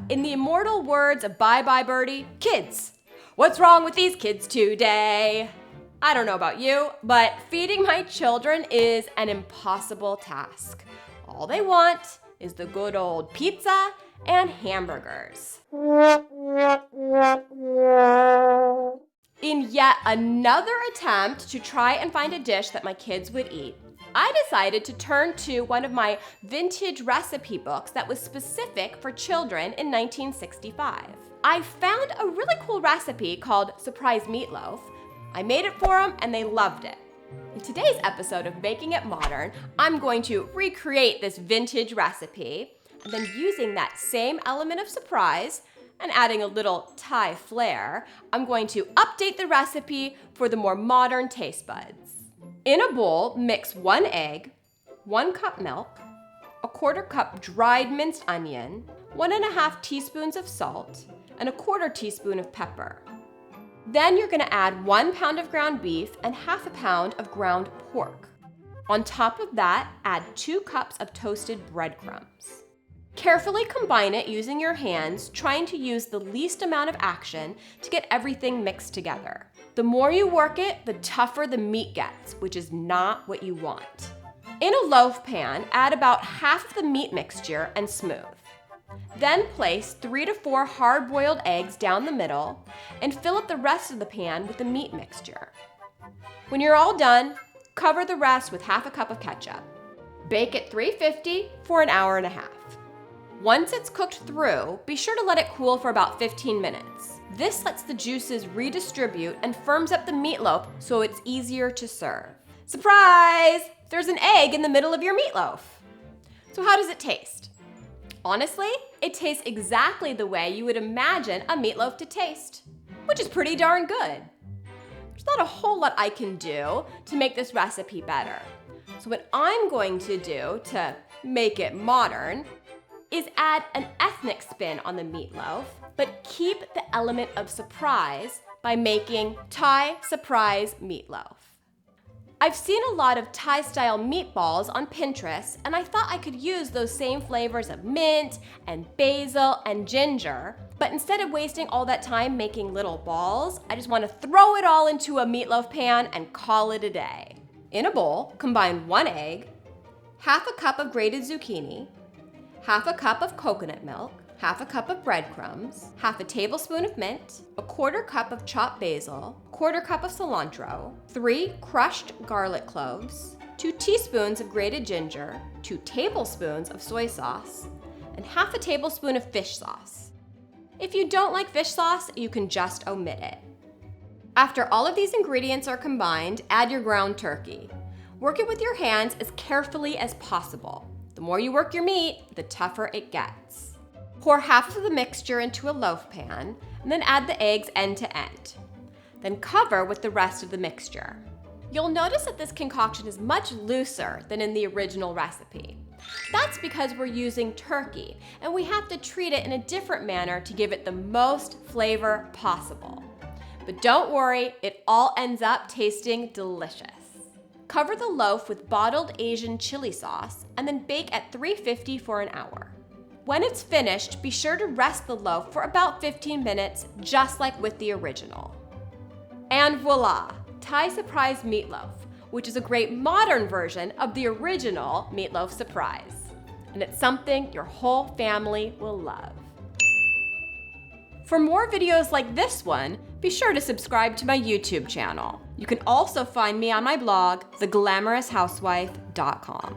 in the immortal words of Bye Bye Birdie, kids. What's wrong with these kids today? I don't know about you, but feeding my children is an impossible task. All they want is the good old pizza and hamburgers. In yet another attempt to try and find a dish that my kids would eat, I decided to turn to one of my vintage recipe books that was specific for children in 1965. I found a really cool recipe called Surprise Meatloaf. I made it for them and they loved it. In today's episode of Making It Modern, I'm going to recreate this vintage recipe, and then using that same element of surprise and adding a little Thai flair, I'm going to update the recipe for the more modern taste buds. In a bowl, mix 1 egg, 1 cup milk, a 1/4 cup dried minced onion, 1.5 teaspoons of salt, and a 1/4 teaspoon of pepper. Then you're gonna add 1 pound of ground beef and 1/2 pound of ground pork. On top of that, add 2 cups of toasted breadcrumbs. Carefully combine it using your hands, trying to use the least amount of action to get everything mixed together. The more you work it, the tougher the meat gets, which is not what you want. In a loaf pan, add about half of the meat mixture and smooth. Then place 3 to 4 hard-boiled eggs down the middle and fill up the rest of the pan with the meat mixture. When you're all done, cover the rest with 1/2 cup of ketchup. Bake at 350 for an hour and a half. Once it's cooked through, be sure to let it cool for about 15 minutes. This lets the juices redistribute and firms up the meatloaf so it's easier to serve. Surprise! There's an egg in the middle of your meatloaf. So how does it taste? Honestly, it tastes exactly the way you would imagine a meatloaf to taste, which is pretty darn good. There's not a whole lot I can do to make this recipe better. So what I'm going to do to make it modern is add an ethnic spin on the meatloaf, but keep the element of surprise by making Thai surprise meatloaf. I've seen a lot of Thai-style meatballs on Pinterest, and I thought I could use those same flavors of mint and basil and ginger, but instead of wasting all that time making little balls, I just want to throw it all into a meatloaf pan and call it a day. In a bowl, combine 1 egg, 1/2 cup of grated zucchini, 1/2 cup of coconut milk, 1/2 cup of breadcrumbs, 1/2 tablespoon of mint, a 1/4 cup of chopped basil, 1/4 cup of cilantro, 3 crushed garlic cloves, 2 teaspoons of grated ginger, 2 tablespoons of soy sauce, and 1/2 tablespoon of fish sauce. If you don't like fish sauce, you can just omit it. After all of these ingredients are combined, add your ground turkey. Work it with your hands as carefully as possible. The more you work your meat, the tougher it gets. Pour half of the mixture into a loaf pan, and then add the eggs end to end. Then cover with the rest of the mixture. You'll notice that this concoction is much looser than in the original recipe. That's because we're using turkey, and we have to treat it in a different manner to give it the most flavor possible. But don't worry, it all ends up tasting delicious. Cover the loaf with bottled Asian chili sauce and then bake at 350 for an hour. When it's finished, be sure to rest the loaf for about 15 minutes, just like with the original. And voila, Thai surprise meatloaf, which is a great modern version of the original meatloaf surprise. And it's something your whole family will love. For more videos like this one, be sure to subscribe to my YouTube channel. You can also find me on my blog, theglamouroushousewife.com.